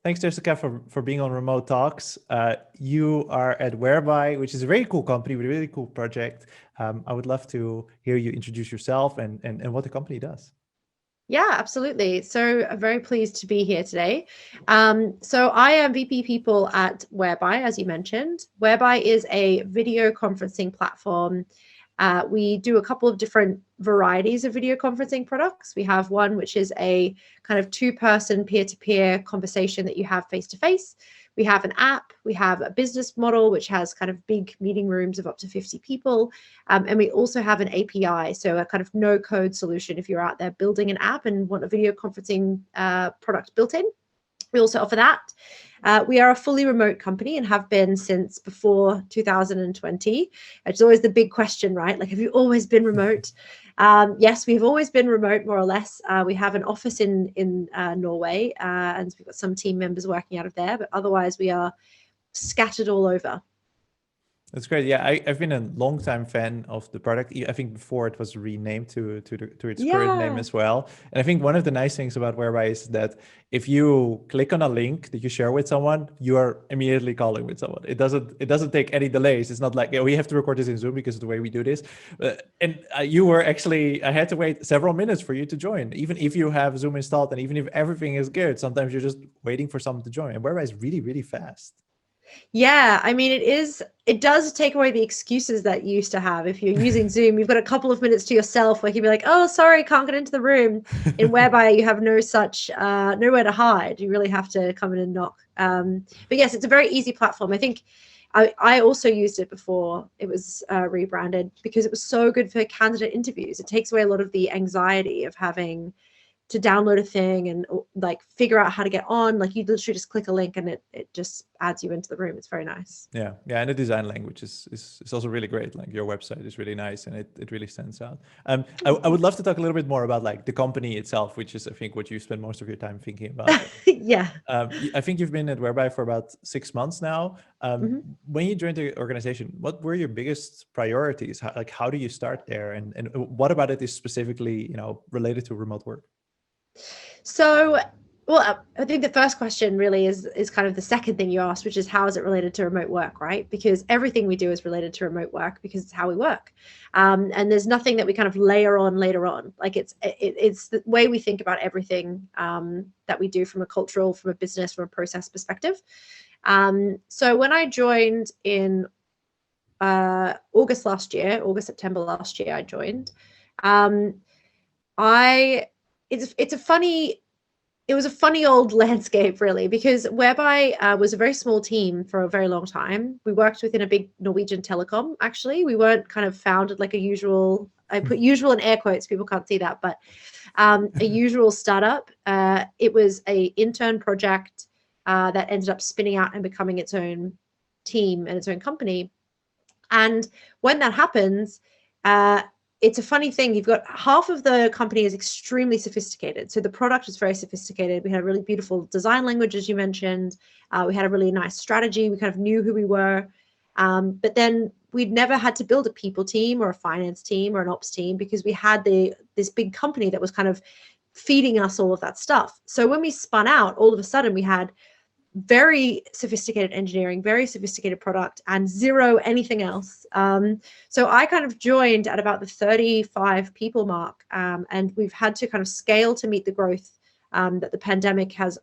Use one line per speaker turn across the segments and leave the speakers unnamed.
Thanks, Jessica, for being on Remote Talks. You are at Whereby, which is a very cool company with a really cool project. I would love to hear you introduce yourself and what the company does.
Yeah, absolutely. So I'm very pleased to be here today. So I am VP People at Whereby, as you mentioned. Whereby is a video conferencing platform. We do a couple of different varieties of video conferencing products. We have one which is a kind of two-person peer-to-peer conversation that you have face-to-face. We have an app. We have a business model which has kind of big meeting rooms of up to 50 people. And we also have an API, so a kind of no-code solution if you're out there building an app and want a video conferencing product built in. We also offer that. We are a fully remote company and have been since before 2020. It's always the big question, right? Like, have you always been remote? Yes, we've always been remote, more or less. We have an office in Norway, and we've got some team members working out of there, but otherwise we are scattered all over.
That's great. Yeah, I've been a long time fan of the product. I think before it was renamed to its current name
Yeah.
as well. And I think one of the nice things about Whereby is that if you click on a link that you share with someone, you are immediately calling with someone. It doesn't take any delays. It's not like, yeah, we have to record this in Zoom because of the way we do this. And you were actually, I had to wait several minutes for you to join, even if you have Zoom installed and even if everything is good. Sometimes you're just waiting for someone to join. And Whereby is really, really fast.
Yeah, I mean, it does take away the excuses that you used to have. If you're using Zoom, you've got a couple of minutes to yourself where you'd be like, oh, sorry, can't get into the room. In Whereby you have no such, nowhere to hide. You really have to come in and knock. But yes, it's a very easy platform. I think I also used it before it was rebranded because it was so good for candidate interviews. It takes away a lot of the anxiety of having to download a thing and like figure out how to get on. Like you literally just click a link and it just adds you into the room. It's very nice.
Yeah, and the design language is also really great. Like your website is really nice and it really stands out. I would love to talk a little bit more about like the company itself, which is I think what you spend most of your time thinking about.
Yeah.
I think you've been at Whereby for about 6 months now.
Mhm.
When you joined the organization, what were your biggest priorities? How do you start there, and what about it is specifically related to remote work?
So, well, I think the first question really is kind of the second thing you asked, which is how is it related to remote work, right? Because everything we do is related to remote work because it's how we work, and there's nothing that we kind of layer on later on. Like it's the way we think about everything that we do from a cultural, from a business, from a process perspective. So when I joined in August September last year, I joined. Um, I it's a funny it was a funny old landscape, really, because Whereby was a very small team for a very long time. We worked within a big Norwegian telecom, actually. We weren't kind of founded like a usual, I put usual in air quotes, people can't see that, but a usual startup. It was a intern project that ended up spinning out and becoming its own team and its own company. And when that happens, uh, it's a funny thing. You've got half of the company is extremely sophisticated. So the product is very sophisticated. We had a really beautiful design language, as you mentioned. We had a really nice strategy. We kind of knew who we were. But then we'd never had to build a people team or a finance team or an ops team because we had this big company that was kind of feeding us all of that stuff. So when we spun out, all of a sudden we had very sophisticated engineering, very sophisticated product, and zero anything else. So I kind of joined at about the 35 people mark, and we've had to kind of scale to meet the growth that the pandemic has,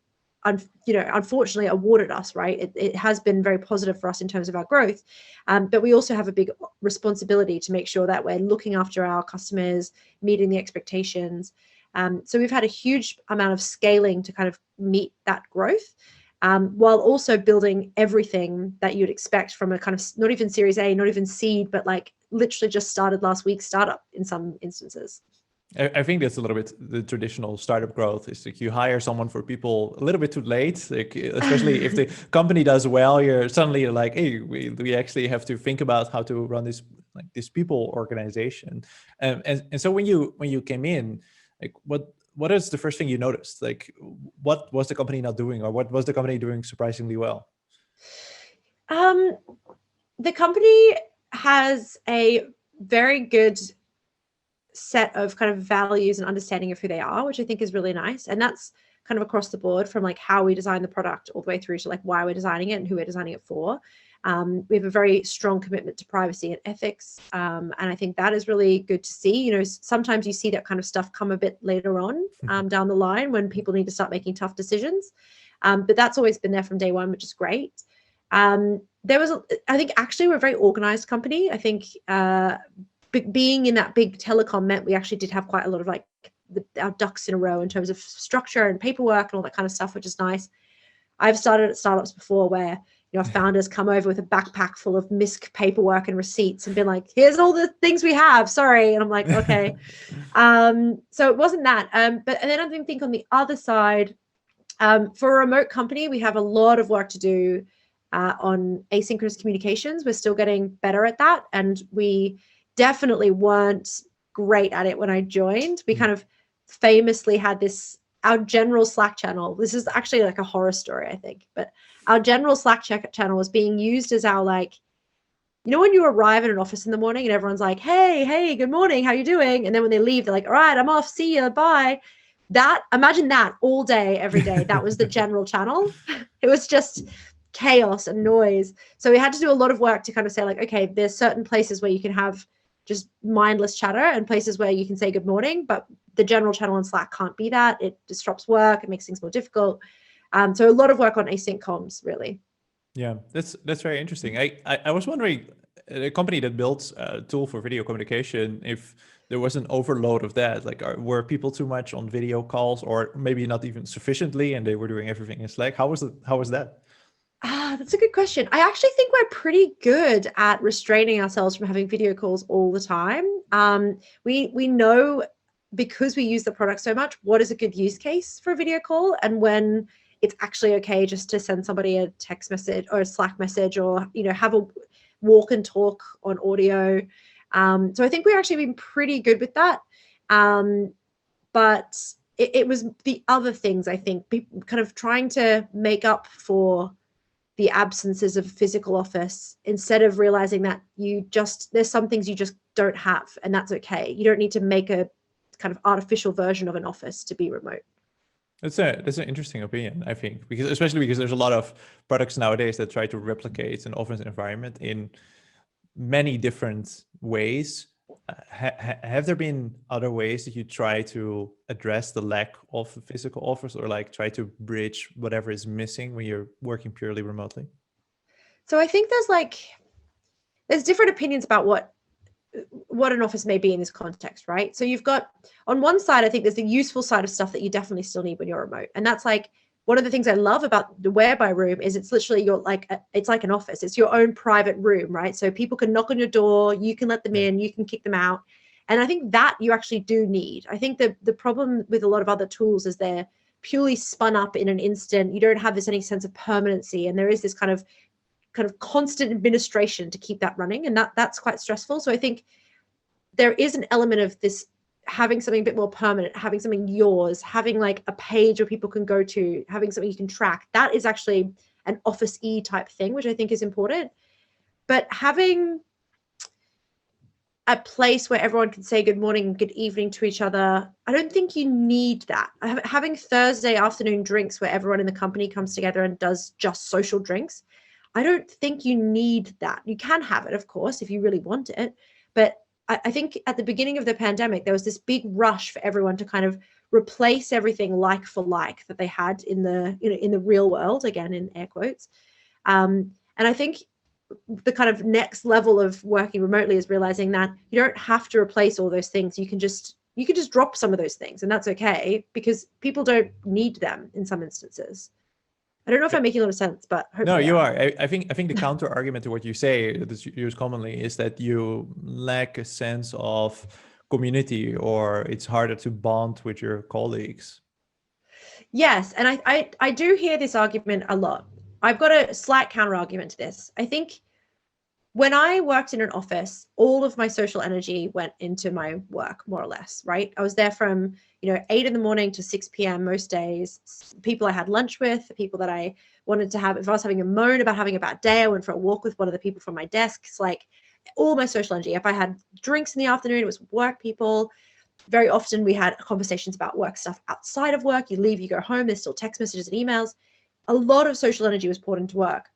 unfortunately awarded us. Right, it has been very positive for us in terms of our growth, but we also have a big responsibility to make sure that we're looking after our customers, meeting the expectations. So we've had a huge amount of scaling to kind of meet that growth while also building everything that you'd expect from a kind of not even Series A, not even seed, but like literally just started last week startup in some instances.
I think that's a little bit the traditional startup growth is like you hire someone for people a little bit too late, like especially if the company does well, you're suddenly like, hey, we actually have to think about how to run this people organization. And so when you came in, like what is the first thing you noticed? Like what was the company not doing, or what was the company doing surprisingly well?
um, the company has a very good set of kind of values and understanding of who they are, which I think is really nice. And that's kind of across the board, from like how we design the product all the way through to like why we're designing it and who we're designing it for. We have a very strong commitment to privacy and ethics. And I think that is really good to see. You know, sometimes you see that kind of stuff come a bit later on down the line when people need to start making tough decisions. But that's always been there from day one, which is great. There was, I think actually we're a very organized company. I think being in that big telecom meant we actually did have quite a lot of like our ducks in a row in terms of structure and paperwork and all that kind of stuff, which is nice. I've started at startups before where, you know, founders come over with a backpack full of MISC paperwork and receipts and been like, here's all the things we have, sorry. And I'm like, okay. So it wasn't that. But and then I think on the other side, for a remote company, we have a lot of work to do on asynchronous communications. We're still getting better at that. And we definitely weren't great at it when I joined. We kind of famously had our general Slack channel. This is actually like a horror story, I think, but our general Slack channel was being used as our, like, you know, when you arrive at an office in the morning and everyone's like, hey, good morning, how you doing? And then when they leave, they're like, all right, I'm off, see you, bye. Imagine that all day, every day. That was the general channel. It was just chaos and noise. So we had to do a lot of work to kind of say like, okay, there's certain places where you can have just mindless chatter and places where you can say good morning, but the general channel on Slack can't be that. It disrupts work. It makes things more difficult. So a lot of work on async comms, really.
Yeah, that's very interesting. I was wondering, a company that builds a tool for video communication, if there was an overload of that, like were people too much on video calls, or maybe not even sufficiently, and they were doing everything in Slack? How was that?
That's a good question. I actually think we're pretty good at restraining ourselves from having video calls all the time. We know, because we use the product so much, what is a good use case for a video call, and when it's actually okay just to send somebody a text message or a Slack message, or, you know, have a walk and talk on audio. So I think we're actually been pretty good with that. But it was the other things, I think, kind of trying to make up for the absences of a physical office, instead of realizing that there's some things you just don't have, and that's okay. You don't need to make a kind of artificial version of an office to be remote.
That's an interesting opinion, I think, especially because there's a lot of products nowadays that try to replicate an office environment in many different ways. Have there been other ways that you try to address the lack of a physical office, or like try to bridge whatever is missing when you're working purely remotely?
So I think there's different opinions about what an office may be in this context, right? So you've got, on one side, I think there's the useful side of stuff that you definitely still need when you're remote. And that's like, one of the things I love about the Whereby room is it's literally it's like an office. It's your own private room, right? So people can knock on your door, you can let them in, you can kick them out. And I think that you actually do need. I think the problem with a lot of other tools is they're purely spun up in an instant. You don't have any sense of permanency. And there is this kind of constant administration to keep that running. And that's quite stressful. So I think there is an element of this, having something a bit more permanent, having something yours, having like a page where people can go to, having something you can track. That is actually an office-y type thing, which I think is important. But having a place where everyone can say good morning and good evening to each other, I don't think you need that. Having Thursday afternoon drinks where everyone in the company comes together and does just social drinks, I don't think you need that. You can have it, of course, if you really want it. But I think at the beginning of the pandemic, there was this big rush for everyone to kind of replace everything like for like that they had in the real world, again, in air quotes. And I think the kind of next level of working remotely is realizing that you don't have to replace all those things. You can just drop some of those things, and that's okay, because people don't need them in some instances. I don't know if I'm making a lot of sense, but hopefully
no, you are. I think the counter argument to what you say that's used commonly is that you lack a sense of community, or it's harder to bond with your colleagues.
Yes, and I do hear this argument a lot. I've got a slight counter argument to this. I think when I worked in an office, all of my social energy went into my work, more or less, right? I was there from 8 a.m. to 6 p.m. most days. People I had lunch with, people that I wanted to have, if I was having a moan about having a bad day, I went for a walk with one of the people from my desk. It's like all my social energy. If I had drinks in the afternoon, it was work people. Very often we had conversations about work stuff outside of work. You leave, you go home, there's still text messages and emails. A lot of social energy was poured into work.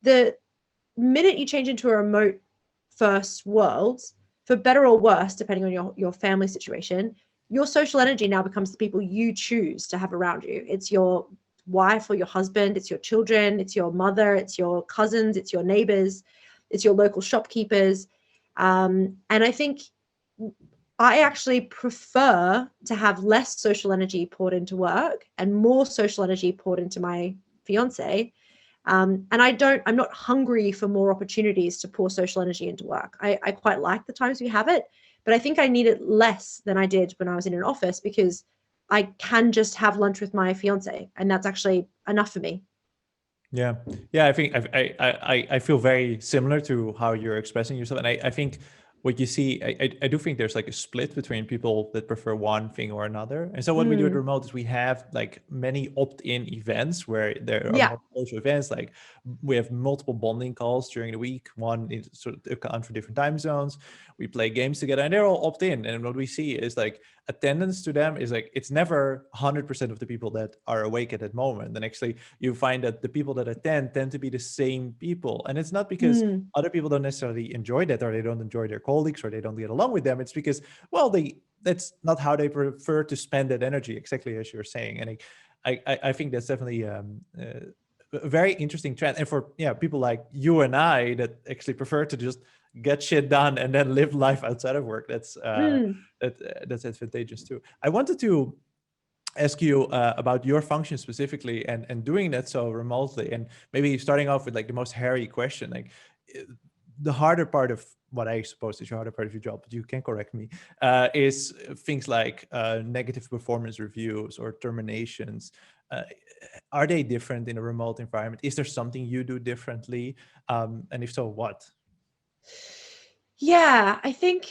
The minute you change into a remote first world, for better or worse, depending on your family situation, your social energy now becomes the people you choose to have around you. It's your wife or your husband, it's your children, it's your mother, it's your cousins, it's your neighbors, it's your local shopkeepers. And I think I actually prefer to have less social energy poured into work and more social energy poured into my fiance. And I'm not hungry for more opportunities to pour social energy into work. I quite like the times we have it, but I think I need it less than I did when I was in an office, because I can just have lunch with my fiance, and that's actually enough for me.
Yeah, yeah. I think I feel very similar to how you're expressing yourself, and I think what you see, I do think there's like a split between people that prefer one thing or another. And so what we do at
Mm,
remote is we have like many opt-in events where there are
yeah.
more social events. Like we have multiple bonding calls during the week. One is sort of account for different time zones. We play games together, and they're all opt-in. And what we see is like attendance to them is like it's never 100% of the people that are awake at that moment. And actually you find that the people that attend tend to be the same people, and it's not because
Mm,
other people don't necessarily enjoy that, or they don't enjoy their colleagues, or they don't get along with them. It's because, well, that's not how they prefer to spend that energy, exactly as you're saying. And I think that's definitely a very interesting trend. And for people like you and I that actually prefer to just get shit done and then live life outside of work,
mm.
that's advantageous too. I wanted to ask you about your function specifically, and doing that so remotely, and maybe starting off with like the most hairy question, like uh, the harder part of what I suppose is your harder part of your job, but you can correct me, is things like negative performance reviews or terminations. uh, are they different in a remote environment? Is there something you do differently, and if so, what?
Yeah, I think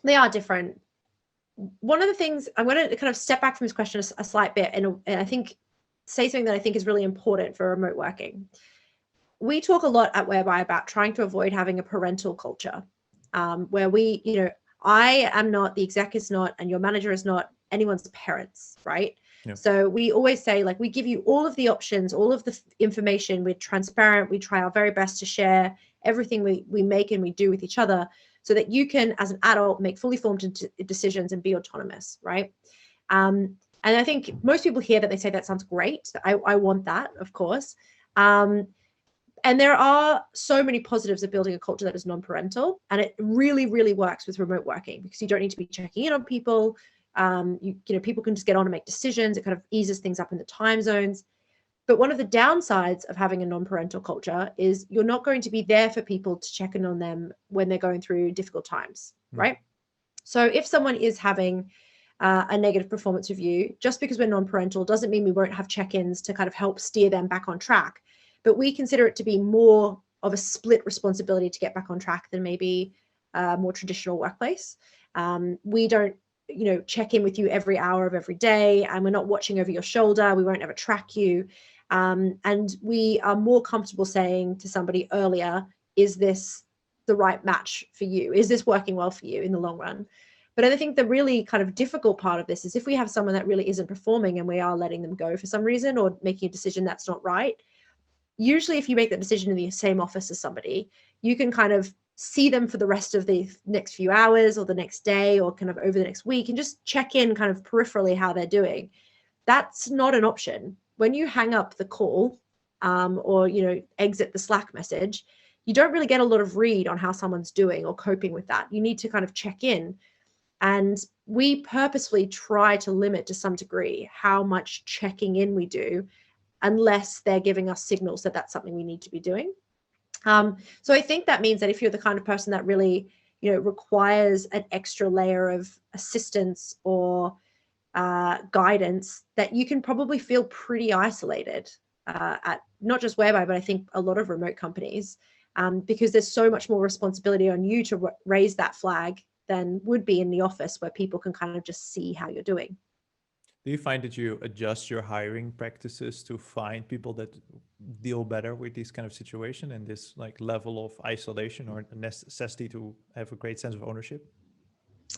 they are different. One of the things I'm going to kind of step back from this question a slight bit, and I think say something that I think is really important for remote working. We talk a lot at Whereby about trying to avoid having a parental culture, where I am not, the exec is not, and your manager is not anyone's parents, right?
Yeah.
So we always say, like, we give you all of the options, all of the information. We're transparent. We try our very best to share everything we make and we do with each other, so that you can, as an adult, make fully formed decisions and be autonomous, right? And I think most people hear that, they say that sounds great. I want that, of course. Um, and there are so many positives of building a culture that is non-parental, and it really, really works with remote working, because you don't need to be checking in on people. People can just get on and make decisions. It kind of eases things up in the time zones. But one of the downsides of having a non-parental culture is you're not going to be there for people to check in on them when they're going through difficult times,
Mm.
right? So if someone is having a negative performance review, just because we're non-parental doesn't mean we won't have check-ins to kind of help steer them back on track. But we consider it to be more of a split responsibility to get back on track than maybe a more traditional workplace. We don't, check in with you every hour of every day, and we're not watching over your shoulder. We won't ever track you. And we are more comfortable saying to somebody earlier, is this the right match for you? Is this working well for you in the long run? But I think the really kind of difficult part of this is if we have someone that really isn't performing and we are letting them go for some reason, or making a decision that's not right. Usually if you make that decision in the same office as somebody, you can kind of see them for the rest of the next few hours or the next day or kind of over the next week, and just check in kind of peripherally how they're doing. That's not an option. When you hang up the call, or exit the Slack message, you don't really get a lot of read on how someone's doing or coping with that. You need to kind of check in. And we purposefully try to limit to some degree how much checking in we do, unless they're giving us signals that that's something we need to be doing. So I think that means that if you're the kind of person that really, requires an extra layer of assistance or guidance, that you can probably feel pretty isolated at not just Whereby, but I think a lot of remote companies, because there's so much more responsibility on you to raise that flag than would be in the office, where people can kind of just see how you're doing.
Do you find that you adjust your hiring practices to find people that deal better with this kind of situation and this like level of isolation or necessity to have a great sense of ownership?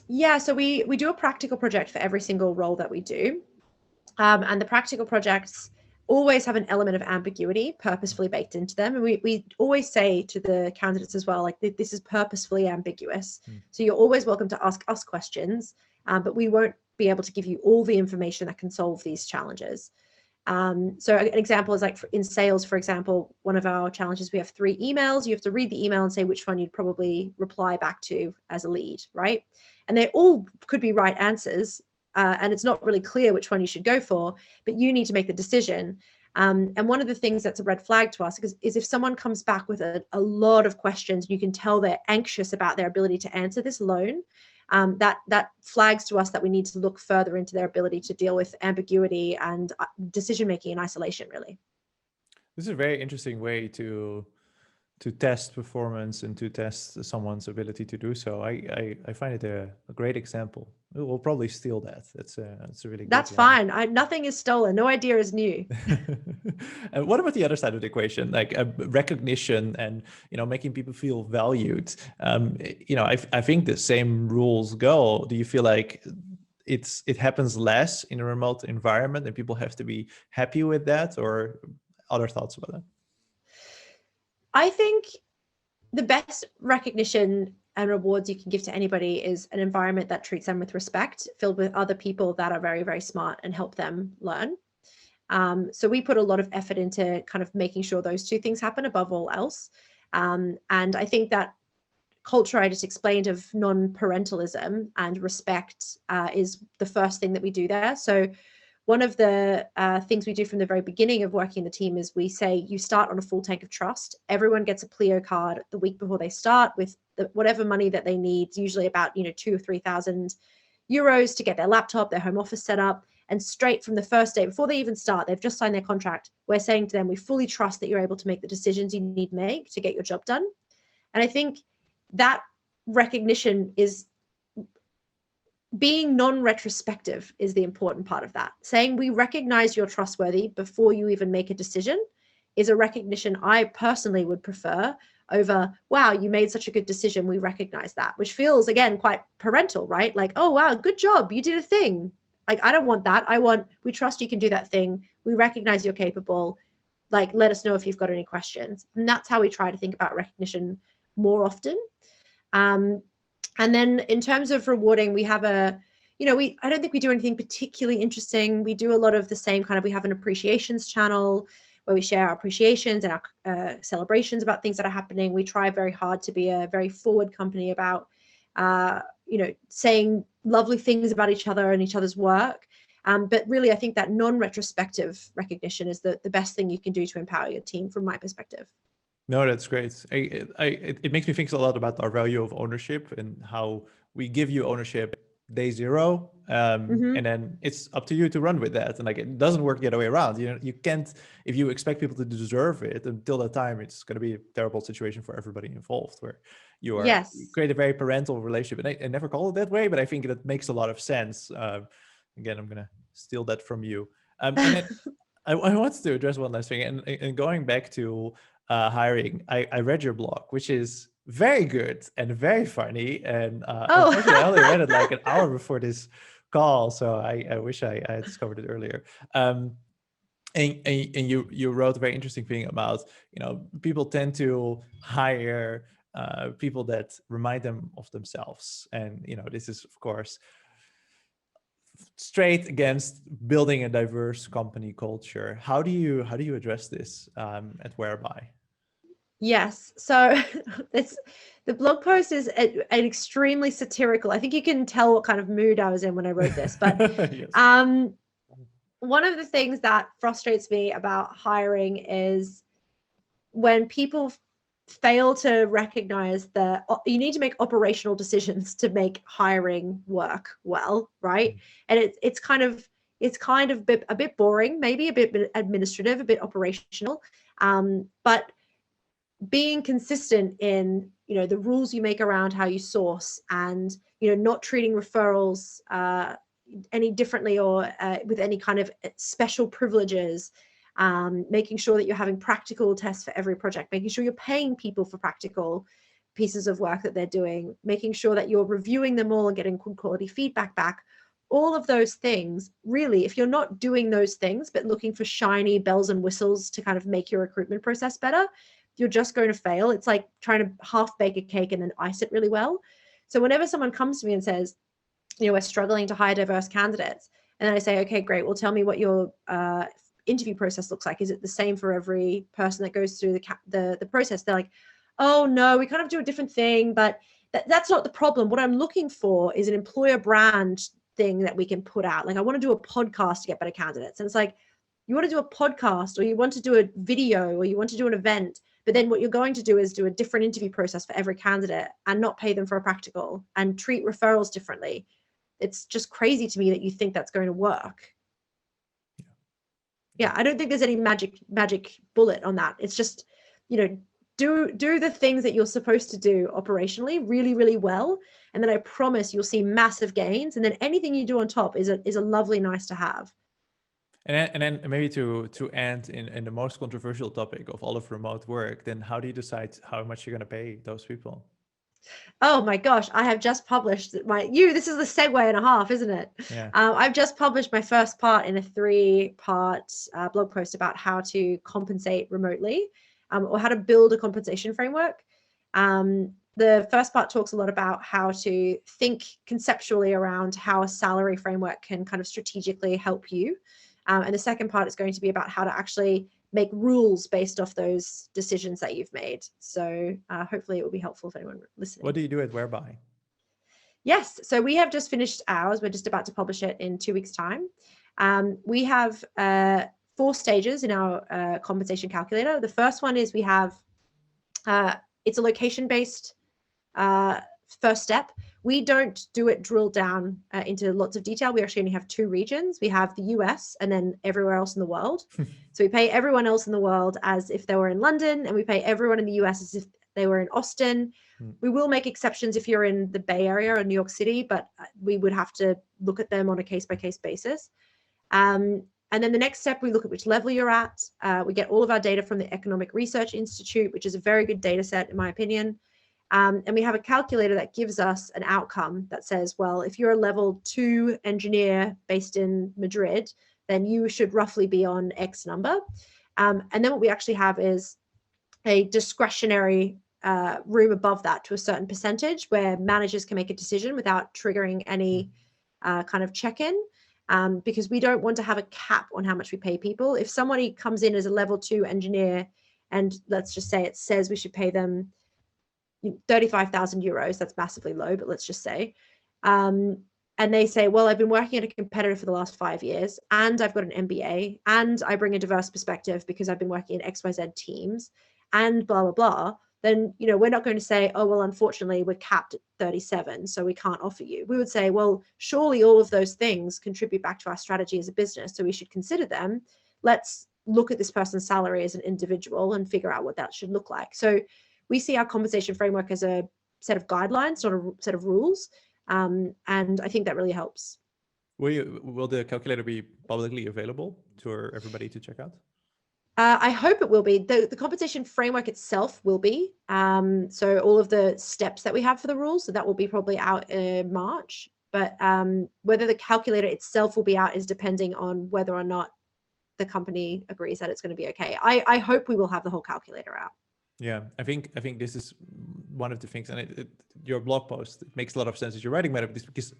Yeah, so we do a practical project for every single role that we do. And the practical projects always have an element of ambiguity purposefully baked into them. And we always say to the candidates as well, like, this is purposefully ambiguous.
Mm.
So you're always welcome to ask us questions, but we won't be able to give you all the information that can solve these challenges. So an example is like in sales, for example, one of our challenges, we have 3 emails. You have to read the email and say which one you'd probably reply back to as a lead, right? And they all could be right answers. And it's not really clear which one you should go for, but you need to make the decision. And one of the things that's a red flag to us is if someone comes back with a lot of questions, you can tell they're anxious about their ability to answer this alone. That flags to us that we need to look further into their ability to deal with ambiguity and decision making in isolation, really.
This is a very interesting way to test performance and to test someone's ability to do so. I find it a great example. We'll probably steal that. It's a really good
That's
one.
fine. Nothing is stolen. No idea is new.
And what about the other side of the equation, like recognition and making people feel valued? I think the same rules go. Do you feel like it happens less in a remote environment and people have to be happy with that, or other thoughts about that?
I think the best recognition and rewards you can give to anybody is an environment that treats them with respect, filled with other people that are very, very smart and help them learn. So we put a lot of effort into kind of making sure those 2 things happen above all else. And I think that culture I just explained of non-parentalism and respect is the first thing that we do there. So one of the things we do from the very beginning of working the team is we say you start on a full tank of trust. Everyone gets a Pleo card the week before they start with whatever money that they need, usually about 2,000 or 3,000 euros to get their laptop, their home office set up. And straight from the first day, before they even start, they've just signed their contract. We're saying to them, we fully trust that you're able to make the decisions you need to make to get your job done. And I think that recognition is being non-retrospective is the important part of that. Saying we recognize you're trustworthy before you even make a decision is a recognition I personally would prefer over, wow, you made such a good decision. We recognize that, which feels, again, quite parental, right? Like, oh, wow, good job. You did a thing. Like, I don't want that. I want, we trust you can do that thing. We recognize you're capable. Like, let us know if you've got any questions. And that's how we try to think about recognition more often. And then in terms of rewarding, we have I don't think we do anything particularly interesting. We do a lot of the same kind of, we have an appreciations channel where we share our appreciations and our celebrations about things that are happening. We try very hard to be a very forward company about, saying lovely things about each other and each other's work. But really, I think that non-retrospective recognition is the best thing you can do to empower your team from my perspective.
No, that's great. It makes me think a lot about our value of ownership and how we give you ownership day 0, and then it's up to you to run with that. And like, it doesn't work the other way around. You can't, if you expect people to deserve it until that time, it's going to be a terrible situation for everybody involved, where you create a very parental relationship. And I never call it that way, but I think that makes a lot of sense. Again, I'm going to steal that from you. And then I wanted to address one last thing, and going back to hiring, I read your blog, which is very good and very funny. And unfortunately, I only read it like an hour before this call, so I wish I had discovered it earlier. And you wrote a very interesting thing about people tend to hire people that remind them of themselves, and this is of course straight against building a diverse company culture. How do you address this at Whereby?
Yes. So the blog post is an extremely satirical. I think you can tell what kind of mood I was in when I wrote this. But
Yes.
One of the things that frustrates me about hiring is when people fail to recognize that you need to make operational decisions to make hiring work well, right? And it's kind of a bit boring, maybe a bit administrative, a bit operational, but being consistent in the rules you make around how you source, and not treating referrals any differently or with any kind of special privileges, making sure that you're having practical tests for every project, making sure you're paying people for practical, pieces of work that they're doing, making sure that you're reviewing them all and getting good quality feedback back. All of those things, really, if you're not doing those things, but looking for shiny bells and whistles to kind of make your recruitment process better, you're just going to fail. It's like trying to half bake a cake and then ice it really well. So whenever someone comes to me and says, we're struggling to hire diverse candidates, and then I say, okay, great. Well, tell me what your interview process looks like. Is it the same for every person that goes through the process? They're like, oh no, we kind of do a different thing, but that's not the problem. What I'm looking for is an employer brand thing that we can put out. Like, I want to do a podcast to get better candidates. And it's like, you want to do a podcast, or you want to do a video, or you want to do an event, but then what you're going to do is do a different interview process for every candidate and not pay them for a practical and treat referrals differently. It's just crazy to me that you think that's going to work. Yeah, I don't think there's any magic bullet on that. It's just, do the things that you're supposed to do operationally really, really well. And then I promise you'll see massive gains. And then anything you do on top is a lovely nice to have.
And then maybe to end in the most controversial topic of all of remote work, then how do you decide how much you're going to pay those people?
Oh my gosh, I have just published this is the segue and a half, isn't it?
Yeah.
I've just published my first part in a 3-part blog post about how to compensate remotely, or how to build a compensation framework. The first part talks a lot about how to think conceptually around how a salary framework can kind of strategically help you. And the second part is going to be about how to actually make rules based off those decisions that you've made. So hopefully it will be helpful for anyone listening.
What do you do at Whereby?
Yes, so we have just finished ours. We're just about to publish it in 2 weeks' time. We have 4 stages in our compensation calculator. The first one is we have, it's a location-based first step. We don't do it drill down into lots of detail. We actually only have 2 regions. We have the US and then everywhere else in the world. So we pay everyone else in the world as if they were in London, and we pay everyone in the US as if they were in Austin. We will make exceptions if you're in the Bay Area or New York City, but we would have to look at them on a case-by-case basis. And then the next step, we look at which level you're at. We get all of our data from the Economic Research Institute, which is a very good data set, in my opinion. And we have a calculator that gives us an outcome that says, well, if you're a level 2 engineer based in Madrid, then you should roughly be on X number. And then what we actually have is a discretionary room above that to a certain percentage where managers can make a decision without triggering any kind of check-in, because we don't want to have a cap on how much we pay people. If somebody comes in as a level 2 engineer, and let's just say it says we should pay them 35,000 euros, that's massively low, but let's just say, and they say, well, I've been working at a competitor for the last 5 years, and I've got an MBA, and I bring a diverse perspective because I've been working in XYZ teams, and blah, blah, blah, then, we're not going to say, oh, well, unfortunately, we're capped at 37, so we can't offer you. We would say, well, surely all of those things contribute back to our strategy as a business, so we should consider them. Let's look at this person's salary as an individual and figure out what that should look like. So we see our compensation framework as a set of guidelines, not a set of rules. And I think that really helps.
Will the calculator be publicly available for everybody to check out?
I hope it will be. The compensation framework itself will be. So all of the steps that we have for the rules, so that will be probably out in March. But whether the calculator itself will be out is depending on whether or not the company agrees that it's going to be okay. I hope we will have the whole calculator out.
Yeah, I think this is one of the things, and your blog post, it makes a lot of sense that you're writing about it, because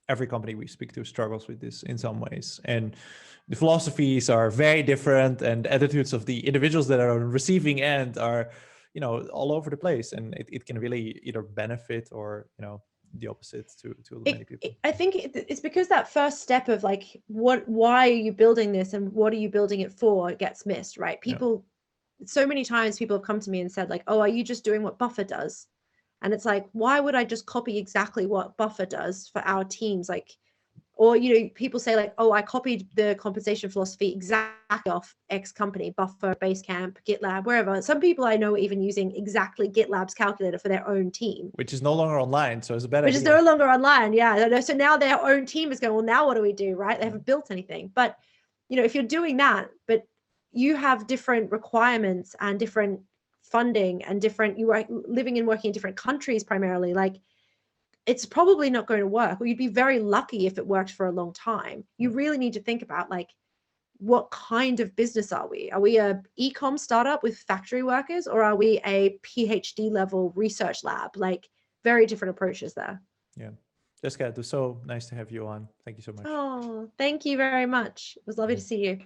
every company we speak to struggles with this in some ways, and the philosophies are very different, and attitudes of the individuals that are on the receiving end are, all over the place, and it can really either benefit or, the opposite to many people.
I think it's because that first step of like, why are you building this and what are you building it for, gets missed, right? People. So many times people have come to me and said like, oh, are you just doing what Buffer does? And it's like, why would I just copy exactly what Buffer does for our teams? Like, or, people say like, oh, I copied the compensation philosophy exactly off X company, Buffer, Basecamp, GitLab, wherever. Some people I know are even using exactly GitLab's calculator for their own team. Which
is no longer online, so it's a bad idea.
Which is no longer online, yeah. So now their own team is going, well, now what do we do, right? They haven't built anything. But, if you're doing that, but you have different requirements and different funding and different, you are living and working in different countries primarily, like it's probably not going to work, or you'd be very lucky if it worked for a long time. You really need to think about like, what kind of business are we? Are we a e-com startup with factory workers, or are we a PhD level research lab? Like very different approaches there.
Yeah. Jessica, it was so nice to have you on. Thank you so much.
Oh, thank you very much. It was lovely to see you.